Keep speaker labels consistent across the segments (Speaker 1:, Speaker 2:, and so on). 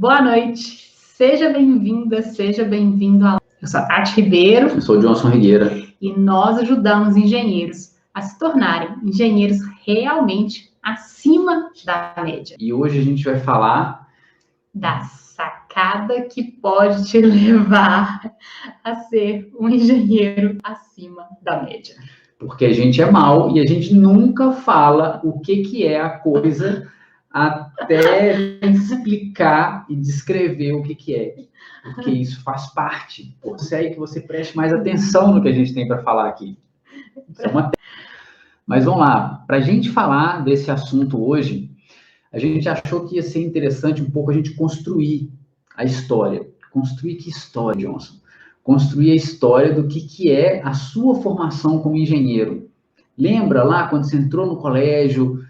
Speaker 1: Boa noite, seja bem-vinda, seja bem-vindo. Eu sou a Tati Ribeiro.
Speaker 2: Eu sou o Johnson Rigueira.
Speaker 1: E nós ajudamos engenheiros a se tornarem engenheiros realmente acima da média.
Speaker 2: E hoje a gente vai falar
Speaker 1: da sacada que pode te levar a ser um engenheiro acima da média.
Speaker 2: Porque a gente é mau e a gente nunca fala o que é a coisa até explicar e descrever o que é. Porque isso faz parte. Você aí que você preste mais atenção no que a gente tem para falar aqui. Isso é uma... Mas vamos lá. Para a gente falar desse assunto hoje, a gente achou que ia ser interessante um pouco a gente construir a história. Construir que história, Johnson? Construir a história do que é a sua formação como engenheiro. Lembra lá quando você entrou no colégio,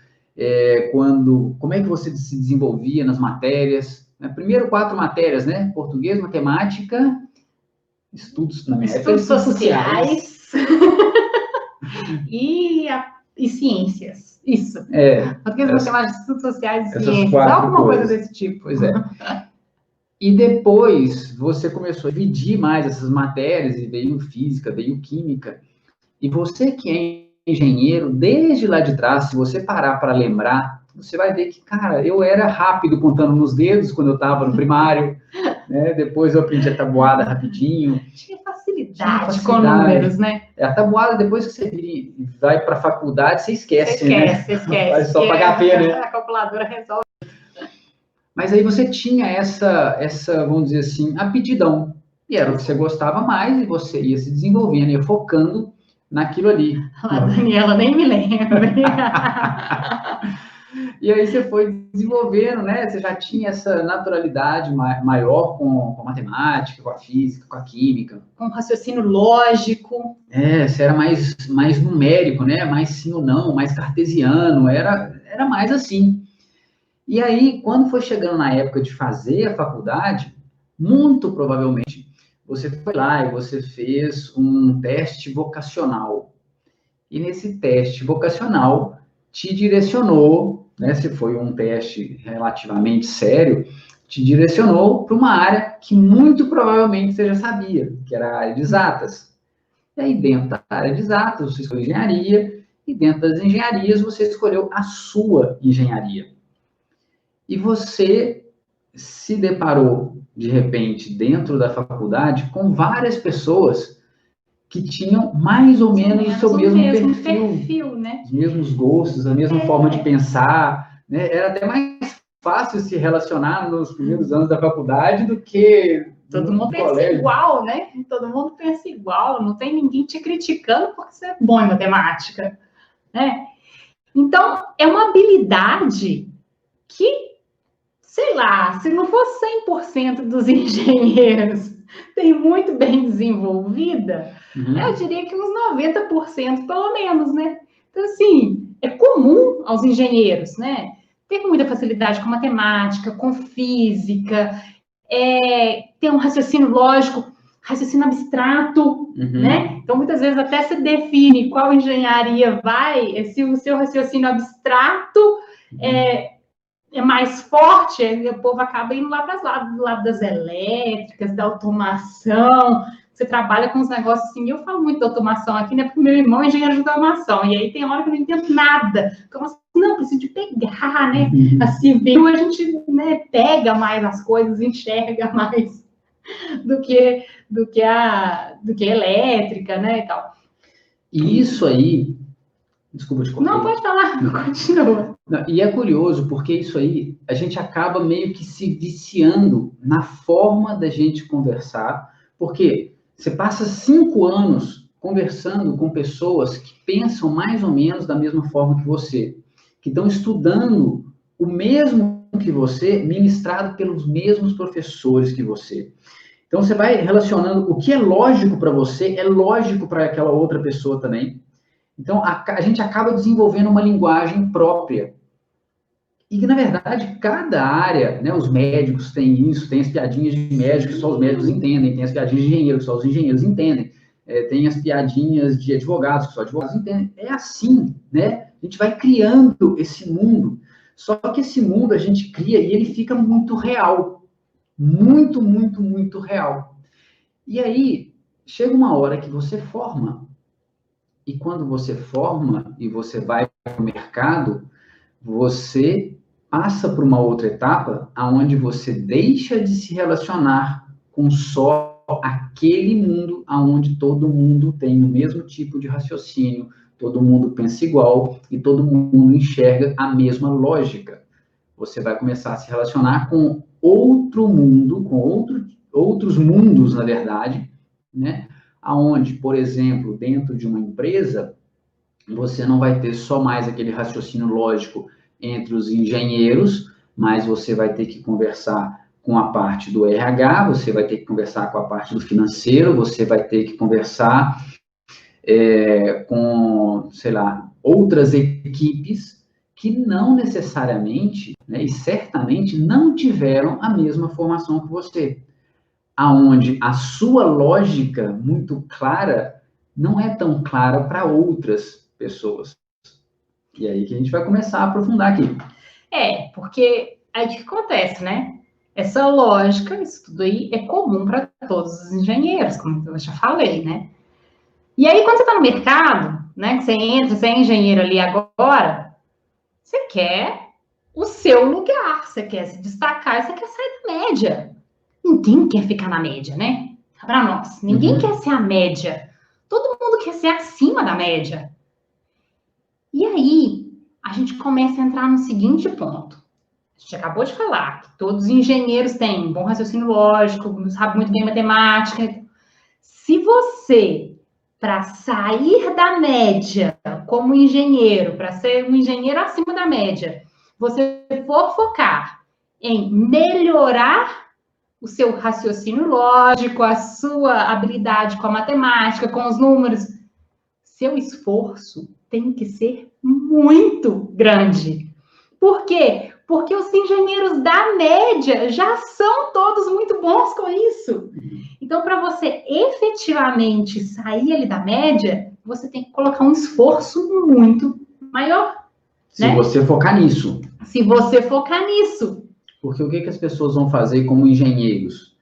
Speaker 2: como é que você se desenvolvia nas matérias? Primeiro 4 matérias, né? Português, matemática, estudos
Speaker 1: sociais e ciências. Isso. Português, matemática, estudos sociais e ciências. Alguma coisa desse tipo.
Speaker 2: Pois é. E depois você começou a dividir mais essas matérias, e veio física, veio química. E você que é engenheiro, desde lá de trás, se você parar para lembrar, você vai ver que, cara, eu era rápido contando nos dedos quando eu estava no primário, né? Depois eu aprendi a tabuada rapidinho.
Speaker 1: Tinha facilidade com números, né?
Speaker 2: A tabuada, depois que você vai para a faculdade, você esquece, né?
Speaker 1: Você esquece.
Speaker 2: Vai só pagar a pena, né?
Speaker 1: A calculadora resolve.
Speaker 2: Mas aí você tinha essa, vamos dizer assim, aptidão. E era o que você gostava mais e você ia se desenvolvendo, ia focando naquilo ali.
Speaker 1: A Daniela nem me lembra.
Speaker 2: E aí você foi desenvolvendo, né? Você já tinha essa naturalidade maior com a matemática, com a física, com a química.
Speaker 1: Com raciocínio lógico.
Speaker 2: Você era mais numérico, né? Mais sim ou não, mais cartesiano, era mais assim. E aí, quando foi chegando na época de fazer a faculdade, muito provavelmente, você foi lá e você fez um teste vocacional. E nesse teste vocacional, te direcionou, né, se foi um teste relativamente sério, te direcionou para uma área que muito provavelmente você já sabia, que era a área de exatas. E aí, dentro da área de exatas, você escolheu engenharia, e dentro das engenharias, você escolheu a sua engenharia. E você se deparou, de repente, dentro da faculdade, com várias pessoas que tinham mais ou menos o seu mesmo perfil, né? Os mesmos gostos, a mesma forma de pensar, né? Era até mais fácil se relacionar nos primeiros anos da faculdade do que
Speaker 1: todo mundo pensa igual, né? Todo mundo pensa igual, não tem ninguém te criticando porque você é bom em matemática, né? Então, é uma habilidade que, sei lá, se não for 100% dos engenheiros tem muito bem desenvolvida, eu diria que uns 90% pelo menos, né? Então, assim, é comum aos engenheiros, né? Ter muita facilidade com matemática, com física, ter um raciocínio lógico, raciocínio abstrato, né? Então, muitas vezes até se define qual engenharia vai, se o seu raciocínio abstrato é mais forte, o povo acaba indo lá para do lado das elétricas, da automação. Você trabalha com uns negócios assim, eu falo muito de automação aqui, né? Porque meu irmão é engenheiro de automação, e aí tem hora que eu não entendo nada. Como assim? Não, preciso de pegar, né? Assim, viu? A gente, né, pega mais as coisas, enxerga mais do que a elétrica, né? E tal.
Speaker 2: E isso aí... Desculpa te cortar.
Speaker 1: Não, pode falar, continua.
Speaker 2: E é curioso, porque isso aí, a gente acaba meio que se viciando na forma da gente conversar, porque você passa 5 anos conversando com pessoas que pensam mais ou menos da mesma forma que você, que estão estudando o mesmo que você, ministrado pelos mesmos professores que você. Então, você vai relacionando o que é lógico para você, é lógico para aquela outra pessoa também. Então, a gente acaba desenvolvendo uma linguagem própria. E que, na verdade, cada área, né, os médicos têm isso, tem as piadinhas de médico que só os médicos entendem, tem as piadinhas de engenheiro que só os engenheiros entendem, tem as piadinhas de advogados que só advogados entendem. É assim, né? A gente vai criando esse mundo. Só que esse mundo a gente cria e ele fica muito real. muito, muito, muito real. E aí, chega uma hora que você forma, e quando você forma e você vai para o mercado, você passa por uma outra etapa aonde você deixa de se relacionar com só aquele mundo aonde todo mundo tem o mesmo tipo de raciocínio, todo mundo pensa igual e todo mundo enxerga a mesma lógica. Você vai começar a se relacionar com outro mundo, com outros mundos, na verdade, né? Aonde, por exemplo, dentro de uma empresa, você não vai ter só mais aquele raciocínio lógico entre os engenheiros, mas você vai ter que conversar com a parte do RH, você vai ter que conversar com a parte do financeiro, você vai ter que conversar com, sei lá, outras equipes que não necessariamente, né, e certamente não tiveram a mesma formação que você, aonde a sua lógica muito clara não é tão clara para outras pessoas. E aí que a gente vai começar a aprofundar aqui.
Speaker 1: Porque aí o que acontece, né? Essa lógica, isso tudo aí é comum para todos os engenheiros, como eu já falei, né? E aí, quando você está no mercado, né, que você entra, você é engenheiro ali agora, você quer o seu lugar, você quer se destacar, você quer sair da média. Ninguém quer ficar na média, né? Para nós, ninguém quer ser a média. Todo mundo quer ser acima da média. E aí, a gente começa a entrar no seguinte ponto. A gente acabou de falar que todos os engenheiros têm um bom raciocínio lógico, sabe muito bem matemática. Se você, para sair da média como engenheiro, para ser um engenheiro acima da média, você for focar em melhorar o seu raciocínio lógico, a sua habilidade com a matemática, com os números, seu esforço tem que ser muito grande. Por quê? Porque os engenheiros da média já são todos muito bons com isso. Então, para você efetivamente sair ali da média, você tem que colocar um esforço muito maior.
Speaker 2: Se você focar nisso.
Speaker 1: Se você focar nisso.
Speaker 2: Porque o que as pessoas vão fazer como engenheiros?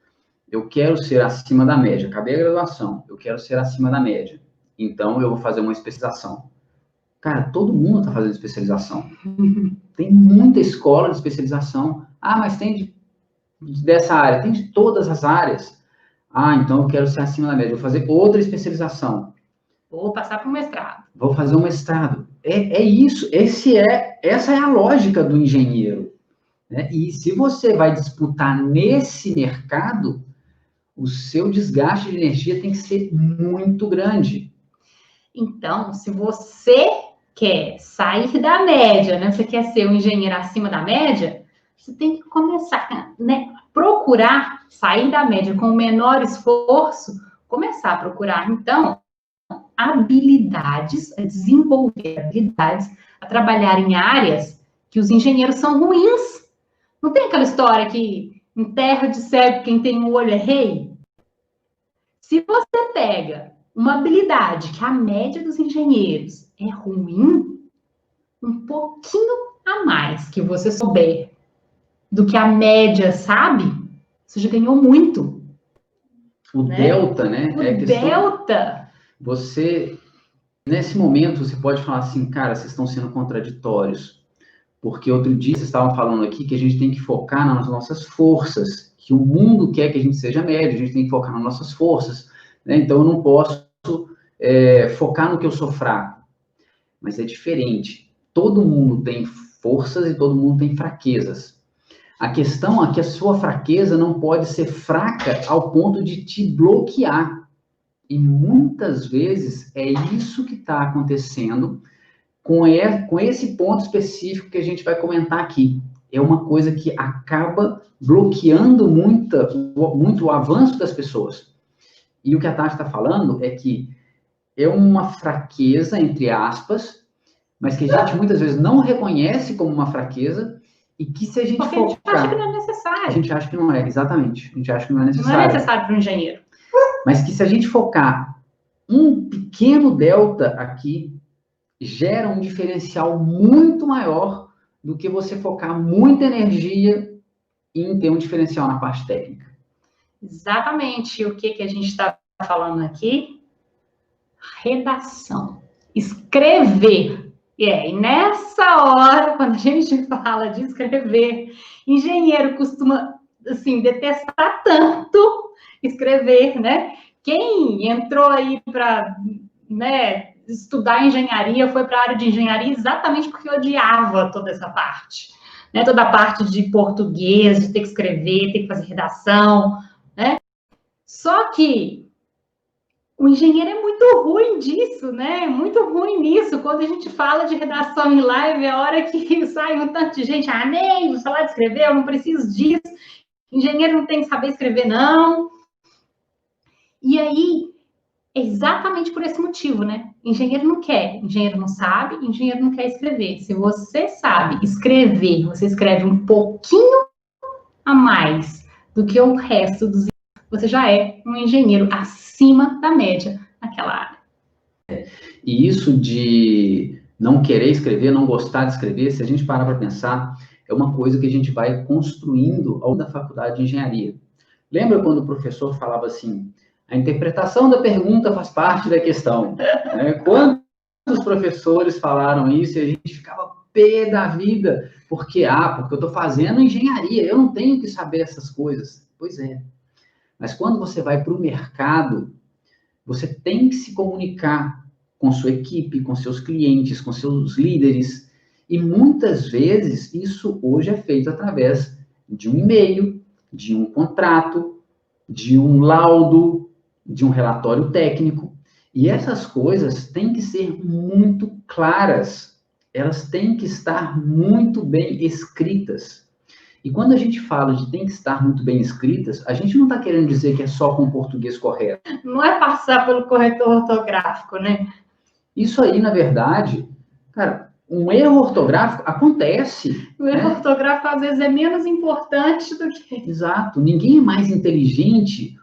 Speaker 2: Eu quero ser acima da média. Acabei a graduação. Eu quero ser acima da média. Então, eu vou fazer uma especialização. Cara, todo mundo está fazendo especialização. Tem muita escola de especialização. Ah, mas tem dessa área. Tem de todas as áreas. Ah, então eu quero ser acima da média. Vou fazer outra especialização.
Speaker 1: Vou passar para o mestrado.
Speaker 2: Vou fazer um mestrado. É isso. Essa é a lógica do engenheiro. Né? E se você vai disputar nesse mercado, o seu desgaste de energia tem que ser muito grande.
Speaker 1: Então, se você quer sair da média, né? Você quer ser um engenheiro acima da média, você tem que começar, né? Procurar sair da média com o menor esforço, começar a procurar, então, habilidades, a desenvolver habilidades, a trabalhar em áreas que os engenheiros são ruins. Não tem aquela história que em terra de cego quem tem um olho é rei? Se você pega uma habilidade que a média dos engenheiros é ruim, um pouquinho a mais que você souber do que a média sabe, você já ganhou muito.
Speaker 2: O delta, né?
Speaker 1: O delta.
Speaker 2: Você, nesse momento, você pode falar assim, cara, vocês estão sendo contraditórios. Porque outro dia vocês estavam falando aqui que a gente tem que focar nas nossas forças, que o mundo quer que a gente seja médio, a gente tem que focar nas nossas forças. Né? Então, eu não posso focar no que eu sou fraco. Mas é diferente. Todo mundo tem forças e todo mundo tem fraquezas. A questão é que a sua fraqueza não pode ser fraca ao ponto de te bloquear. E muitas vezes é isso que está acontecendo com esse ponto específico que a gente vai comentar aqui. É uma coisa que acaba bloqueando muito o avanço das pessoas. E o que a Tati está falando é que é uma fraqueza, entre aspas, mas que a gente muitas vezes não reconhece como uma fraqueza e que se a gente
Speaker 1: focar... Porque a gente acha que não é necessário.
Speaker 2: A gente acha que não é, exatamente. A gente acha que não é necessário.
Speaker 1: Não é necessário para um engenheiro.
Speaker 2: Mas que se a gente focar um pequeno delta aqui, gera um diferencial muito maior do que você focar muita energia em ter um diferencial na parte técnica.
Speaker 1: Exatamente o que a gente está falando aqui? Redação. Escrever. E nessa hora, quando a gente fala de escrever, engenheiro costuma, assim, detestar tanto escrever, né? Quem entrou aí para, né, estudar engenharia, foi para a área de engenharia exatamente porque odiava toda essa parte, né? Toda a parte de português, de ter que escrever, ter que fazer redação, né? Só que o engenheiro é muito ruim disso, né? Muito ruim nisso. Quando a gente fala de redação em live, é a hora que sai um tanto de gente, nem vou falar de escrever, eu não preciso disso. Engenheiro não tem que saber escrever, não. E aí, exatamente por esse motivo, né? Engenheiro não quer, engenheiro não sabe, engenheiro não quer escrever. Se você sabe escrever, você escreve um pouquinho a mais do que o resto dos, você já é um engenheiro acima da média naquela área.
Speaker 2: E isso de não querer escrever, não gostar de escrever, se a gente parar para pensar, é uma coisa que a gente vai construindo ao longo da faculdade de engenharia. Lembra quando o professor falava assim, a interpretação da pergunta faz parte da questão, né? Quantos professores falaram isso e a gente ficava pé da vida, porque eu estou fazendo engenharia, eu não tenho que saber essas coisas. Pois é, mas quando você vai para o mercado, você tem que se comunicar com sua equipe, com seus clientes, com seus líderes, e muitas vezes isso hoje é feito através de um e-mail, de um contrato, de um laudo, de um relatório técnico. E essas coisas têm que ser muito claras, elas têm que estar muito bem escritas. E quando a gente fala de tem que estar muito bem escritas, a gente não está querendo dizer que é só com português correto.
Speaker 1: Não é passar pelo corretor ortográfico, né?
Speaker 2: Isso aí, na verdade, cara, um erro ortográfico acontece.
Speaker 1: O erro ortográfico, às vezes, é menos importante do que...
Speaker 2: Exato. Ninguém é mais inteligente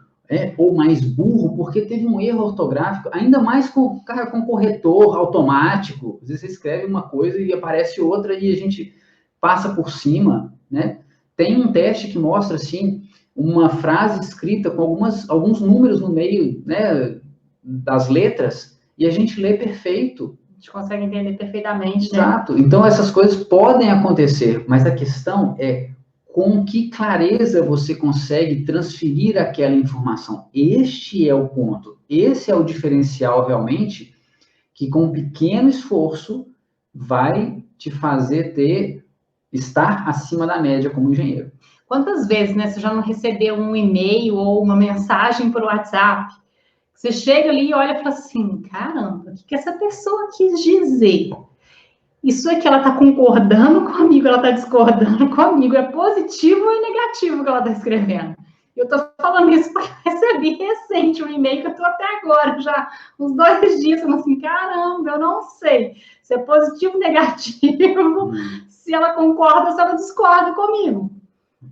Speaker 2: ou mais burro porque teve um erro ortográfico, ainda mais com corretor automático. Às vezes você escreve uma coisa e aparece outra e a gente passa por cima, né? Tem um teste que mostra, assim, uma frase escrita com alguns números no meio, né, das letras, e a gente lê perfeito.
Speaker 1: A gente consegue entender perfeitamente, né?
Speaker 2: Exato. Então, essas coisas podem acontecer, mas a questão é com que clareza você consegue transferir aquela informação. Este é o ponto. Esse é o diferencial, realmente, que com um pequeno esforço vai te fazer estar acima da média como engenheiro.
Speaker 1: Quantas vezes, né, você já não recebeu um e-mail ou uma mensagem por WhatsApp? Você chega ali e olha e fala assim, caramba, o que essa pessoa quis dizer? Isso é que ela está concordando comigo, ela está discordando comigo, é positivo ou negativo que ela está escrevendo? Eu estou falando isso porque eu recebi recente um e-mail que eu estou até agora, já uns 2 dias, falando assim, caramba, eu não sei se é positivo ou negativo, se ela concorda ou se ela discorda comigo,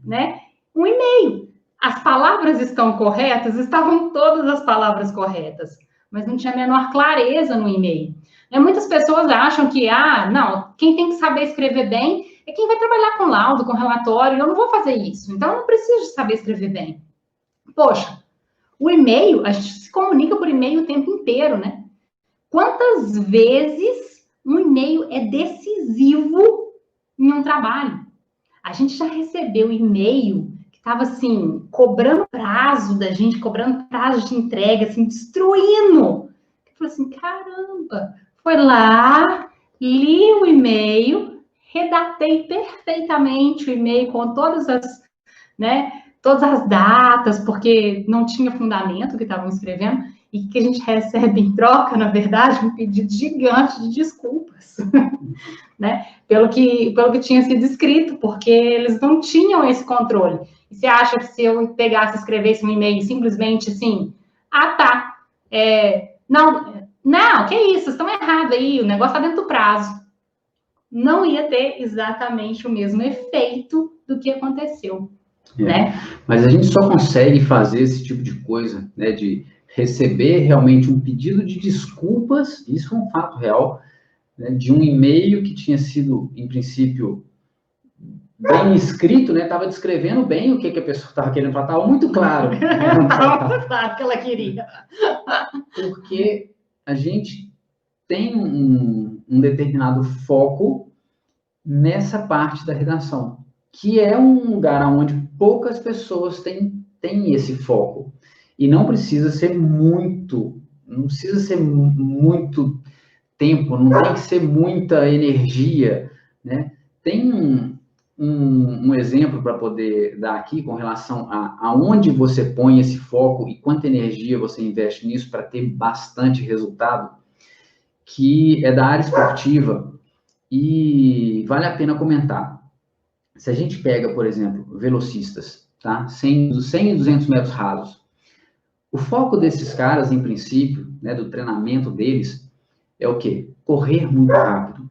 Speaker 1: né? Um e-mail. As palavras estão corretas? Estavam todas as palavras corretas, mas não tinha a menor clareza no e-mail. Muitas pessoas acham que, não, quem tem que saber escrever bem é quem vai trabalhar com laudo, com relatório, eu não vou fazer isso, então eu não preciso saber escrever bem. Poxa, o e-mail, a gente se comunica por e-mail o tempo inteiro, né? Quantas vezes um e-mail é decisivo em um trabalho? A gente já recebeu e-mail que estava, assim, cobrando prazo da gente, cobrando prazo de entrega, assim, destruindo. Eu falei assim, caramba, foi lá, li o e-mail, redatei perfeitamente o e-mail com todas as, né, todas as datas, porque não tinha fundamento que estavam escrevendo, e que a gente recebe em troca, na verdade, um pedido gigante de desculpas, né, pelo que tinha sido escrito, porque eles não tinham esse controle. E você acha que se eu pegasse e escrevesse um e-mail simplesmente assim, não, que isso, vocês estão errados aí, o negócio está dentro do prazo. Não ia ter exatamente o mesmo efeito do que aconteceu, né?
Speaker 2: Mas a gente só consegue fazer esse tipo de coisa, né, de receber realmente um pedido de desculpas, isso é um fato real, né, de um e-mail que tinha sido, em princípio, bem escrito, né? Estava descrevendo bem o que a pessoa estava querendo falar, estava muito claro.
Speaker 1: Estava muito claro que ela queria.
Speaker 2: Porque a gente tem um determinado foco nessa parte da redação, que é um lugar onde poucas pessoas têm esse foco. E não precisa ser muito tempo, não tem que ser muita energia, né? Tem um exemplo para poder dar aqui com relação a onde você põe esse foco e quanta energia você investe nisso para ter bastante resultado, que é da área esportiva e vale a pena comentar. Se a gente pega, por exemplo, velocistas, tá? 100 e 200 metros rasos. O foco desses caras, em princípio, né, do treinamento deles, é o quê? Correr muito rápido.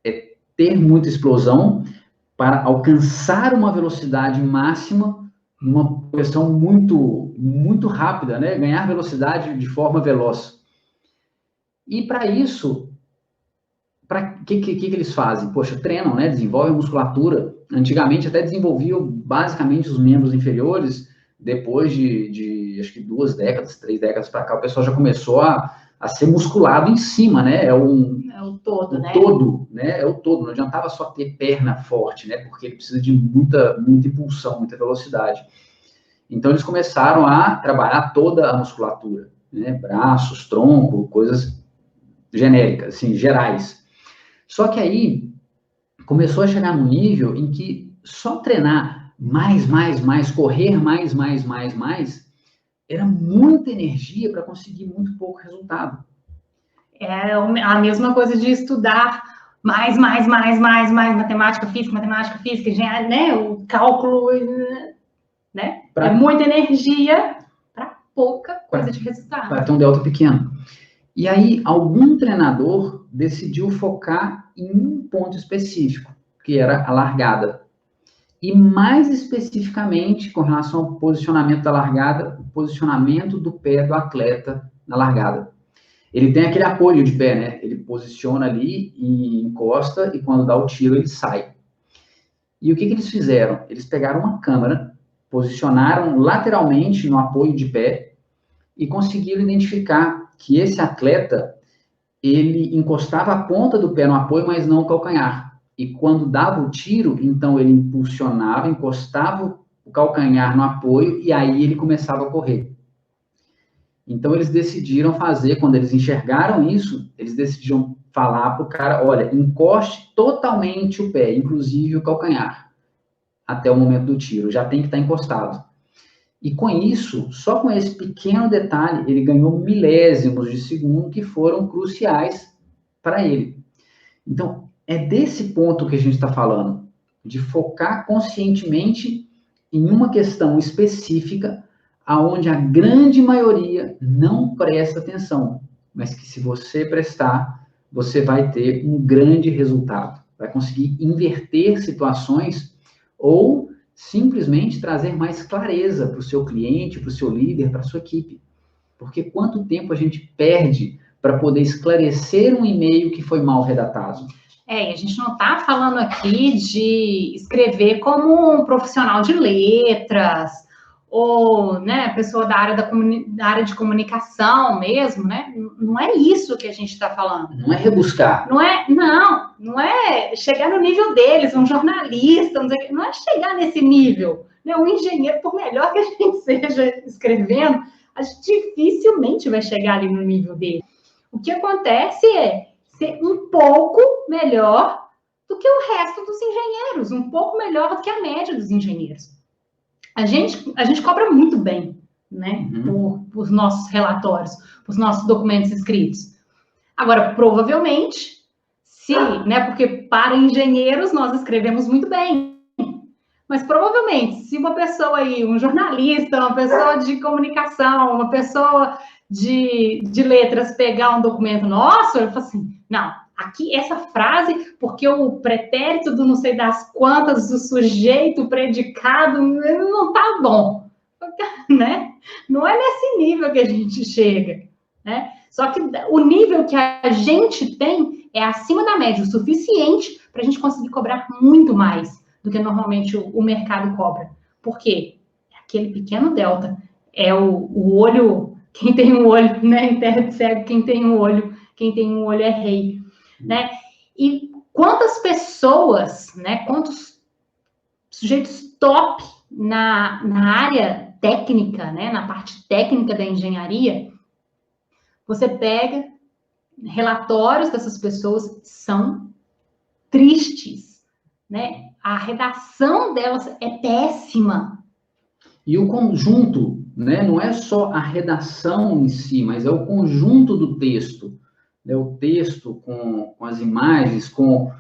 Speaker 2: É ter muita explosão para alcançar uma velocidade máxima numa questão muito, muito rápida, né? Ganhar velocidade de forma veloz. E para isso, o que eles fazem? Poxa, treinam, né? Desenvolvem musculatura. Antigamente até desenvolviam basicamente os membros inferiores. Depois de acho que 2 décadas, 3 décadas para cá, o pessoal já começou a ser musculado em cima, né? É o todo, né? Todo, né? É o todo. Não adiantava só ter perna forte, né? Porque ele precisa de muita impulsão, muita velocidade. Então eles começaram a trabalhar toda a musculatura, né? Braços, tronco, coisas genéricas, assim, gerais. Só que aí começou a chegar num nível em que só treinar mais, correr mais, era muita energia para conseguir muito pouco resultado.
Speaker 1: É a mesma coisa de estudar mais, matemática, física, né? O cálculo, né? É muita energia para pouca coisa de resultado.
Speaker 2: Para ter um delta pequeno. E aí, algum treinador decidiu focar em um ponto específico, que era a largada. E mais especificamente, com relação ao posicionamento da largada, o posicionamento do pé do atleta na largada. Ele tem aquele apoio de pé, né? Ele posiciona ali e encosta, e quando dá o tiro, ele sai. E o que eles fizeram? Eles pegaram uma câmera, posicionaram lateralmente no apoio de pé e conseguiram identificar que esse atleta, ele encostava a ponta do pé no apoio, mas não o calcanhar. E quando dava o tiro, então ele impulsionava, encostava o calcanhar no apoio e aí ele começava a correr. Então eles decidiram fazer, quando eles enxergaram isso, eles decidiram falar para o cara, olha, encoste totalmente o pé, inclusive o calcanhar, até o momento do tiro, já tem que estar encostado. E com isso, só com esse pequeno detalhe, ele ganhou milésimos de segundo que foram cruciais para ele. Então, é desse ponto que a gente está falando, de focar conscientemente em uma questão específica, aonde a grande maioria não presta atenção, mas que se você prestar, você vai ter um grande resultado. Vai conseguir inverter situações ou simplesmente trazer mais clareza para o seu cliente, para o seu líder, para a sua equipe. Porque quanto tempo a gente perde para poder esclarecer um e-mail que foi mal redatado?
Speaker 1: E a gente não está falando aqui de escrever como um profissional de letras, ou, né, pessoa da área de comunicação mesmo, né? Não é isso que a gente está falando.
Speaker 2: Não é rebuscar.
Speaker 1: Não é chegar no nível deles, um jornalista, não é chegar nesse nível. Né? Um engenheiro, por melhor que a gente seja escrevendo, a gente dificilmente vai chegar ali no nível dele. O que acontece é ser um pouco melhor do que o resto dos engenheiros, um pouco melhor do que a média dos engenheiros. A gente cobra muito bem, né, por nossos relatórios, por nossos documentos escritos. Agora, provavelmente, né, porque para engenheiros nós escrevemos muito bem, mas provavelmente, se uma pessoa aí, um jornalista, uma pessoa de comunicação, uma pessoa de letras pegar um documento nosso, ele fala assim, não, aqui essa frase, porque o pretérito do não sei das quantas, do sujeito, o predicado, não tá bom, né? Não é nesse nível que a gente chega, né? Só que o nível que a gente tem é acima da média, o suficiente para a gente conseguir cobrar muito mais do que normalmente o mercado cobra. Por quê? Aquele pequeno delta é o olho, quem tem um olho, né, em terra de cego, quem tem um olho é rei, né? E quantas pessoas, né, quantos sujeitos top na área técnica, né, na parte técnica da engenharia, você pega relatórios dessas pessoas, são tristes, né? A redação delas é péssima.
Speaker 2: E o conjunto, né? Não é só a redação em si, mas é o conjunto do texto. Né? O texto com as imagens, com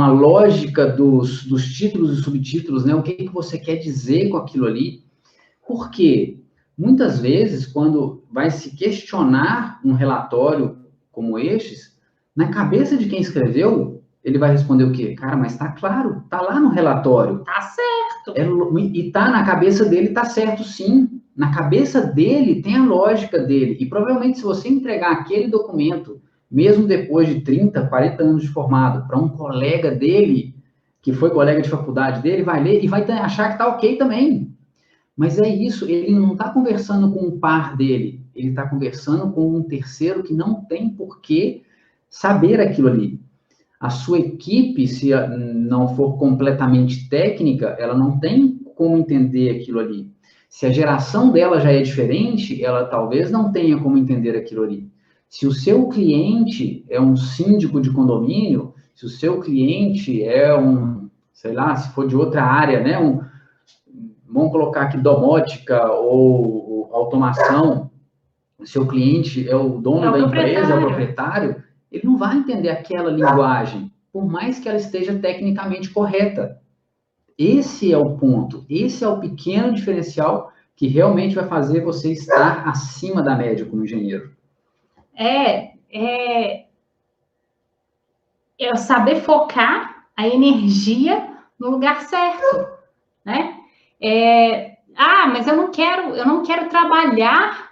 Speaker 2: a lógica dos títulos e subtítulos, né? O que você quer dizer com aquilo ali. Porque muitas vezes, quando vai se questionar um relatório como estes, na cabeça de quem escreveu, ele vai responder o quê? Cara, mas está claro, está lá no relatório.
Speaker 1: Tá certo.
Speaker 2: E tá na cabeça dele, tá certo sim. Na cabeça dele tem a lógica dele. E provavelmente se você entregar aquele documento, mesmo depois de 30, 40 anos de formado, para um colega dele, que foi colega de faculdade dele, vai ler e vai achar que tá ok também. Mas é isso, ele não está conversando com um par dele, ele está conversando com um terceiro que não tem por que saber aquilo ali. A sua equipe, se não for completamente técnica, ela não tem como entender aquilo ali. Se a geração dela já é diferente, ela talvez não tenha como entender aquilo ali. Se o seu cliente é um síndico de condomínio, se o seu cliente é sei lá, se for de outra área, né, vamos colocar aqui domótica ou automação, o seu cliente é o dono da empresa, é o proprietário, ele não vai entender aquela linguagem, por mais que ela esteja tecnicamente correta. Esse é o ponto, esse é o pequeno diferencial que realmente vai fazer você estar acima da média como engenheiro.
Speaker 1: É saber focar a energia no lugar certo, né? Mas eu não quero trabalhar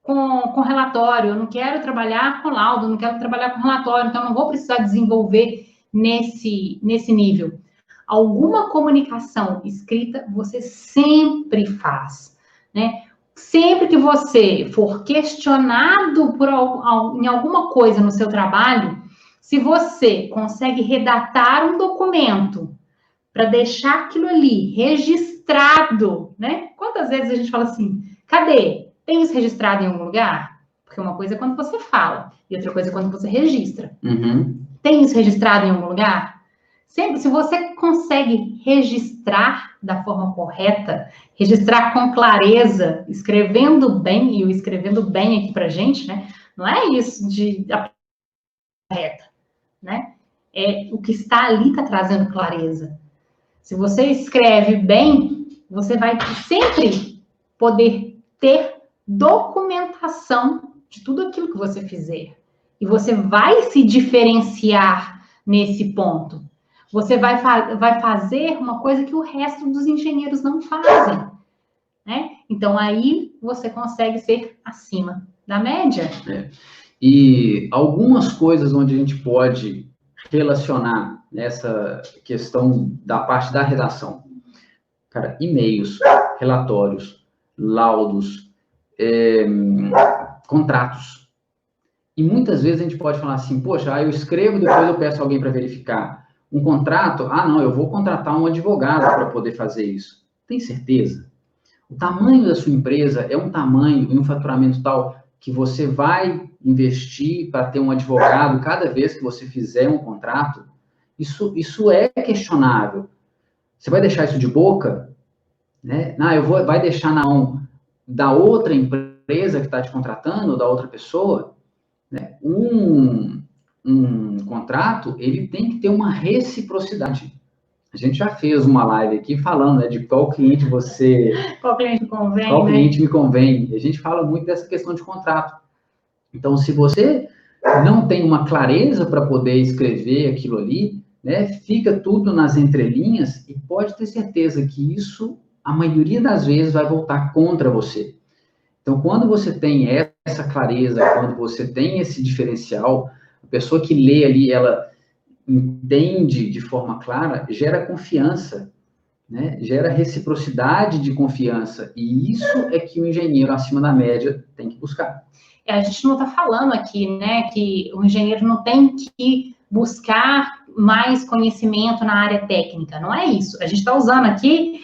Speaker 1: com relatório, eu não quero trabalhar com laudo, eu não quero trabalhar com relatório, então não vou precisar desenvolver nesse nível. Alguma comunicação escrita você sempre faz, né? Sempre que você for questionado em alguma coisa no seu trabalho, se você consegue redatar um documento para deixar aquilo ali registrado, né? Quantas vezes a gente fala assim, cadê? Tem isso registrado em algum lugar? Porque uma coisa é quando você fala, e outra coisa é quando você registra.
Speaker 2: Uhum.
Speaker 1: Tem isso registrado em algum lugar? Sempre, se você consegue registrar da forma correta, registrar com clareza, escrevendo bem, e o escrevendo bem aqui pra gente, né? Não é isso de correta, né? O que está ali está trazendo clareza. Se você escreve bem, você vai sempre poder ter documentação de tudo aquilo que você fizer. E você vai se diferenciar nesse ponto. Você vai fazer uma coisa que o resto dos engenheiros não fazem, né? Então, aí você consegue ser acima da média.
Speaker 2: E algumas coisas onde a gente pode relacionar essa questão da parte da redação. Cara, e-mails, relatórios, laudos, contratos. E muitas vezes a gente pode falar assim, poxa, eu escrevo, depois eu peço alguém para verificar. Um contrato, não, eu vou contratar um advogado para poder fazer isso. Tem certeza? O tamanho da sua empresa é um tamanho e um faturamento tal que você vai investir para ter um advogado cada vez que você fizer um contrato? Isso é questionável. Você vai deixar isso de boca? Né? Vai deixar na mão da outra empresa que está te contratando, ou da outra pessoa? Né? Um contrato, ele tem que ter uma reciprocidade. A gente já fez uma live aqui falando, né, de qual cliente
Speaker 1: Qual cliente convém,
Speaker 2: qual
Speaker 1: né?
Speaker 2: cliente me convém. A gente fala muito dessa questão de contrato. Então, se você não tem uma clareza para poder escrever aquilo ali, né, fica tudo nas entrelinhas e pode ter certeza que isso, a maioria das vezes, vai voltar contra você. Então, quando você tem essa clareza, quando você tem esse diferencial, a pessoa que lê ali, ela entende de forma clara, gera confiança, né? Gera reciprocidade de confiança. E isso é que o engenheiro acima da média tem que buscar.
Speaker 1: A gente não está falando aqui, né, que o engenheiro não tem que buscar mais conhecimento na área técnica, não é isso. A gente está usando aqui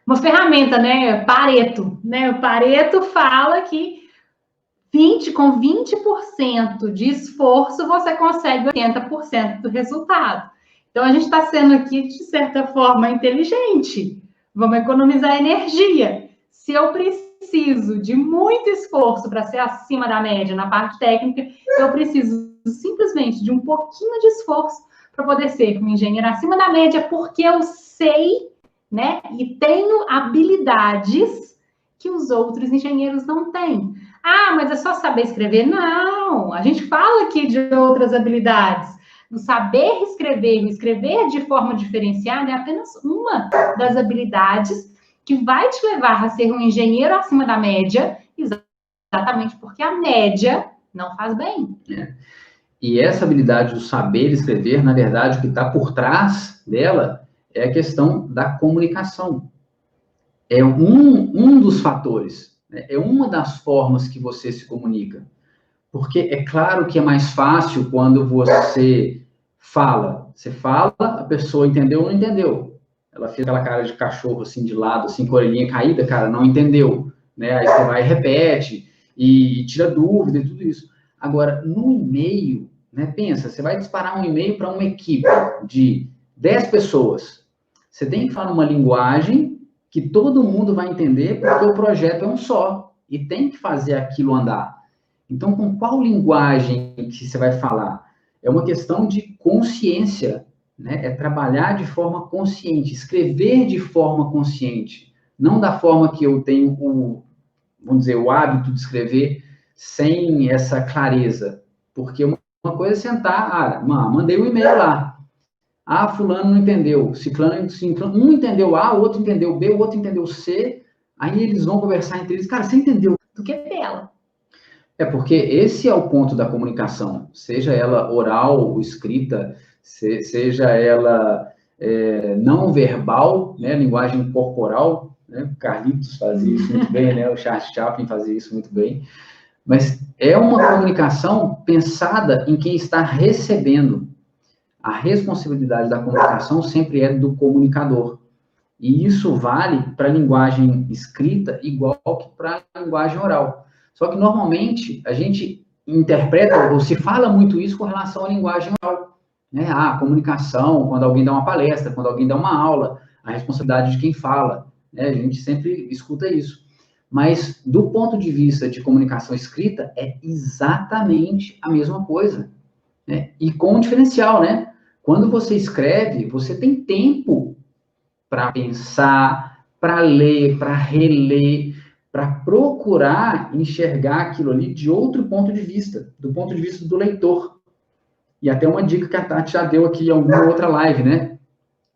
Speaker 1: uma ferramenta, né, Pareto, né? O Pareto fala que com 20% de esforço você consegue 80% do resultado. Então, a gente está sendo aqui, de certa forma, inteligente. Vamos economizar energia. Se eu preciso de muito esforço para ser acima da média na parte técnica, eu preciso simplesmente de um pouquinho de esforço para poder ser um engenheiro acima da média, porque eu sei, né, e tenho habilidades que os outros engenheiros não têm. Ah, mas é só saber escrever? Não, a gente fala aqui de outras habilidades. O saber escrever, o escrever de forma diferenciada é apenas uma das habilidades que vai te levar a ser um engenheiro acima da média, exatamente porque a média não faz bem.
Speaker 2: E essa habilidade do saber escrever, na verdade, o que está por trás dela é a questão da comunicação. É um dos fatores, né? É uma das formas que você se comunica. Porque é claro que é mais fácil quando você fala. Você fala, a pessoa entendeu ou não entendeu. Ela fez aquela cara de cachorro, assim, de lado, assim, com a orelhinha caída, cara, não entendeu. Né? Aí você vai e repete, e tira dúvida e tudo isso. Agora, no e-mail, né, pensa, você vai disparar um e-mail para uma equipe de 10 pessoas. Você tem que falar uma linguagem que todo mundo vai entender, porque o projeto é um só, e tem que fazer aquilo andar. Então, com qual linguagem que você vai falar? É uma questão de consciência, né? É trabalhar de forma consciente, escrever de forma consciente, não da forma que eu tenho vamos dizer, o hábito de escrever sem essa clareza. Porque uma coisa é sentar, mandei um e-mail lá. Fulano não entendeu, ciclano, um entendeu A, o outro entendeu B, o outro entendeu C, aí eles vão conversar entre eles. Cara, você entendeu?
Speaker 1: Do que dela?
Speaker 2: É porque esse é o ponto da comunicação, seja ela oral ou escrita, seja ela não verbal, né, linguagem corporal, né, o Carlitos fazia isso muito bem, né, o Charles Chaplin fazia isso muito bem, mas é uma comunicação pensada em quem está recebendo. A responsabilidade da comunicação sempre é do comunicador. E isso vale para a linguagem escrita igual que para a linguagem oral. Só que, normalmente, a gente interpreta, ou se fala muito isso com relação à linguagem oral. Né? A comunicação, quando alguém dá uma palestra, quando alguém dá uma aula, a responsabilidade de quem fala. Né? A gente sempre escuta isso. Mas, do ponto de vista de comunicação escrita, é exatamente a mesma coisa. Né? E com um diferencial, né? Quando você escreve, você tem tempo para pensar, para ler, para reler, para procurar enxergar aquilo ali de outro ponto de vista, do ponto de vista do leitor. E até uma dica que a Tati já deu aqui em alguma outra live, né?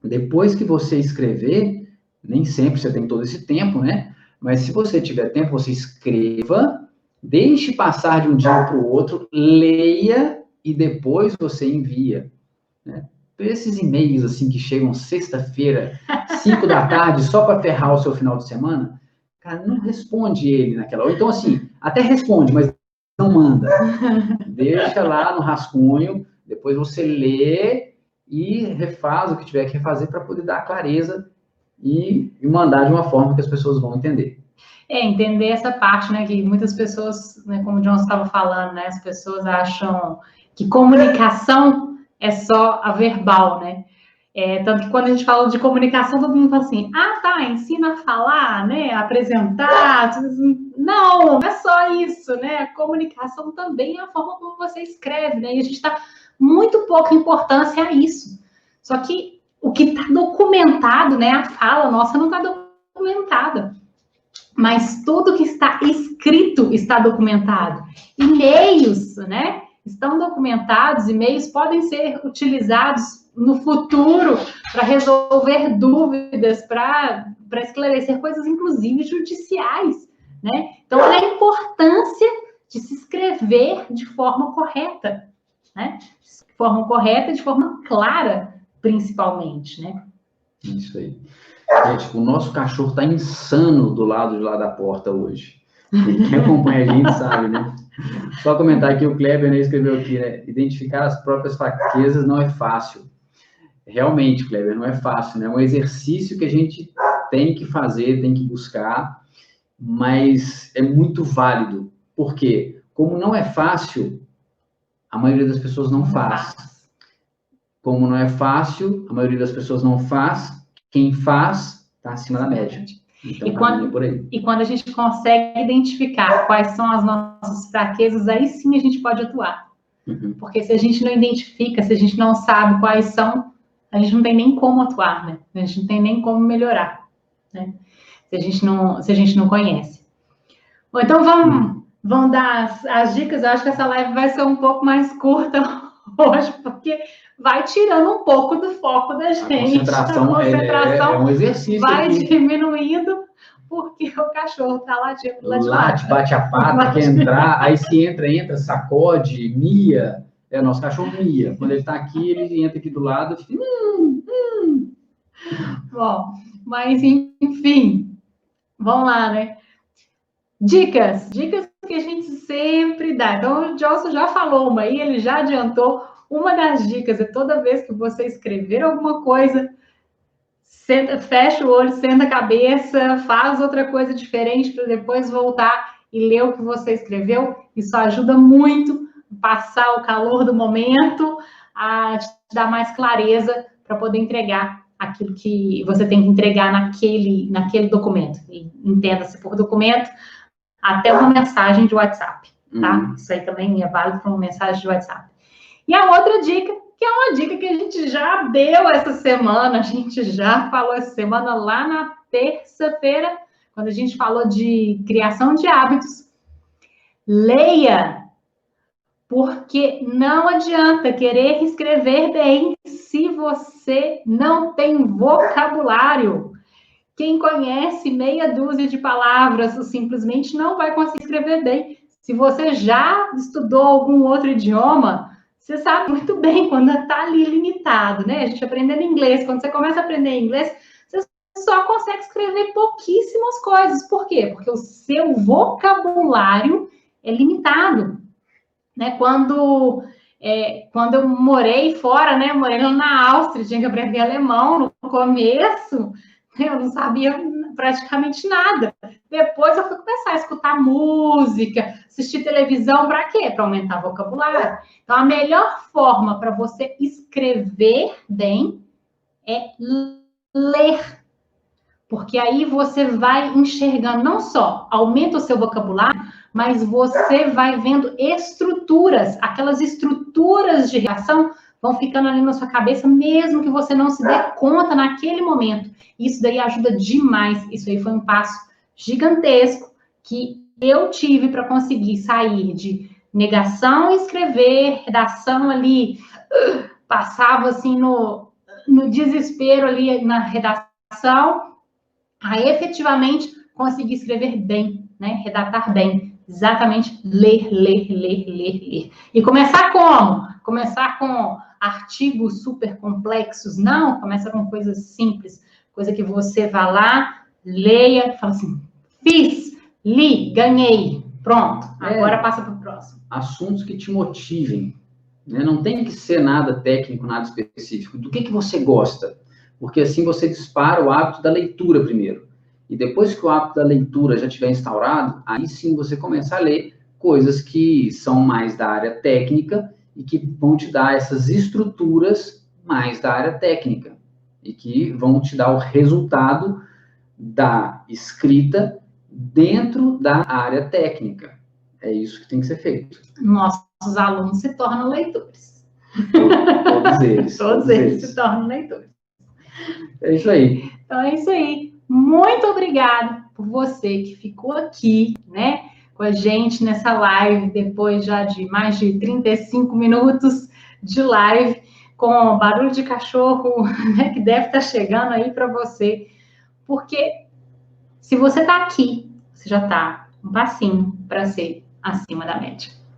Speaker 2: Depois que você escrever, nem sempre você tem todo esse tempo, né? Mas se você tiver tempo, você escreva, deixe passar de um dia para o outro, leia e depois você envia. Né? Esses e-mails assim que chegam sexta-feira, 5 da tarde, só para ferrar o seu final de semana, cara, não responde ele naquela hora. Então, assim, até responde, mas não manda. Deixa lá no rascunho, depois você lê e refaz o que tiver que refazer para poder dar clareza e mandar de uma forma que as pessoas vão entender.
Speaker 1: Entender essa parte, né, que muitas pessoas, né, como o John estava falando, né, as pessoas acham que comunicação é só a verbal, né? Tanto que quando a gente fala de comunicação, todo mundo fala assim, ensina a falar, né, a apresentar. Não, não é só isso, né? A comunicação também é a forma como você escreve, né? E a gente dá muito pouca importância a isso. Só que o que está documentado, né, a fala nossa não está documentada. Mas tudo que está escrito está documentado. E-mails, né? Estão documentados, e-mails podem ser utilizados no futuro para resolver dúvidas, para esclarecer coisas, inclusive judiciais, né? Então, olha a importância de se escrever de forma correta, né? De forma correta, de forma clara, principalmente, né?
Speaker 2: Isso aí. Gente, o nosso cachorro está insano do lado de lá da porta hoje. Quem acompanha a gente sabe, né? Só comentar aqui, o Kleber, né, escreveu aqui, né? Identificar as próprias fraquezas não é fácil. Realmente, Kleber, não é fácil, né? É um exercício que a gente tem que fazer, tem que buscar, mas é muito válido. Por quê? Como não é fácil, a maioria das pessoas não faz. Como não é fácil, a maioria das pessoas não faz. Quem faz, está acima da média. Então,
Speaker 1: e quando a gente consegue identificar quais são as nossas fraquezas, aí sim a gente pode atuar.
Speaker 2: Uhum.
Speaker 1: Porque se a gente não identifica, se a gente não sabe quais são, a gente não tem nem como atuar, né? A gente não tem nem como melhorar, né? Se a gente não conhece. Bom, então vamos dar as dicas. Eu acho que essa live vai ser um pouco mais curta hoje, porque vai tirando um pouco do foco da gente.
Speaker 2: A concentração é um exercício.
Speaker 1: Vai diminuindo, porque o cachorro tá latindo lá de
Speaker 2: late, bate a pata, quer entrar, aí se entra, sacode, mia. É, nosso cachorro mia. Quando ele tá aqui, ele entra aqui do lado, fica...
Speaker 1: Bom, mas enfim, vamos lá, né? Dicas que a gente sempre dá. Então, o Johnson já falou uma aí, ele já adiantou. Uma das dicas é toda vez que você escrever alguma coisa, fecha o olho, senta a cabeça, faz outra coisa diferente para depois voltar e ler o que você escreveu. Isso ajuda muito a passar o calor do momento, a te dar mais clareza para poder entregar aquilo que você tem que entregar naquele documento. E entenda-se por documento até uma mensagem de WhatsApp, tá? Isso aí também é válido para uma mensagem de WhatsApp. E a outra dica, que é uma dica que a gente já deu essa semana, a gente já falou essa semana lá na terça-feira, quando a gente falou de criação de hábitos. Leia, porque não adianta querer escrever bem se você não tem vocabulário. Quem conhece meia dúzia de palavras simplesmente não vai conseguir escrever bem. Se você já estudou algum outro idioma, você sabe muito bem quando está ali limitado, né? A gente aprendendo inglês, quando você começa a aprender inglês, você só consegue escrever pouquíssimas coisas. Por quê? Porque o seu vocabulário é limitado, né? Quando eu morei fora, né? Morei lá na Áustria, tinha que aprender alemão no começo. Eu não sabia praticamente nada. Depois eu fui começar a escutar música, assistir televisão, para quê? Para aumentar o vocabulário. Então, a melhor forma para você escrever bem é ler. Porque aí você vai enxergando, não só aumenta o seu vocabulário, mas você vai vendo estruturas, aquelas estruturas de reação vão ficando ali na sua cabeça, mesmo que você não se dê conta naquele momento. Isso daí ajuda demais. Isso aí foi um passo gigantesco que eu tive para conseguir sair de negação e escrever, redação ali, passava assim no desespero ali na redação, a efetivamente conseguir escrever bem, né? Redatar bem. Exatamente, ler. E começar como? Começar com artigos super complexos? Não, começa com coisas simples. Coisa que você vá lá, leia, fala assim, fiz, li, ganhei, pronto. Agora passa para o próximo.
Speaker 2: Assuntos que te motivem. Né? Não tem que ser nada técnico, nada específico. Do que você gosta? Porque assim você dispara o hábito da leitura primeiro. E depois que o hábito da leitura já estiver instaurado, aí sim você começa a ler coisas que são mais da área técnica e que vão te dar essas estruturas mais da área técnica e que vão te dar o resultado da escrita dentro da área técnica. É isso que tem que ser feito.
Speaker 1: Nossos alunos se tornam leitores.
Speaker 2: Todos eles.
Speaker 1: Todos eles se tornam leitores.
Speaker 2: É isso aí.
Speaker 1: Então, é isso aí. Muito obrigada por você que ficou aqui, né, com a gente nessa live, depois já de mais de 35 minutos de live, com barulho de cachorro, né, que deve estar chegando aí para você. Porque se você está aqui, você já está um passinho para ser acima da média.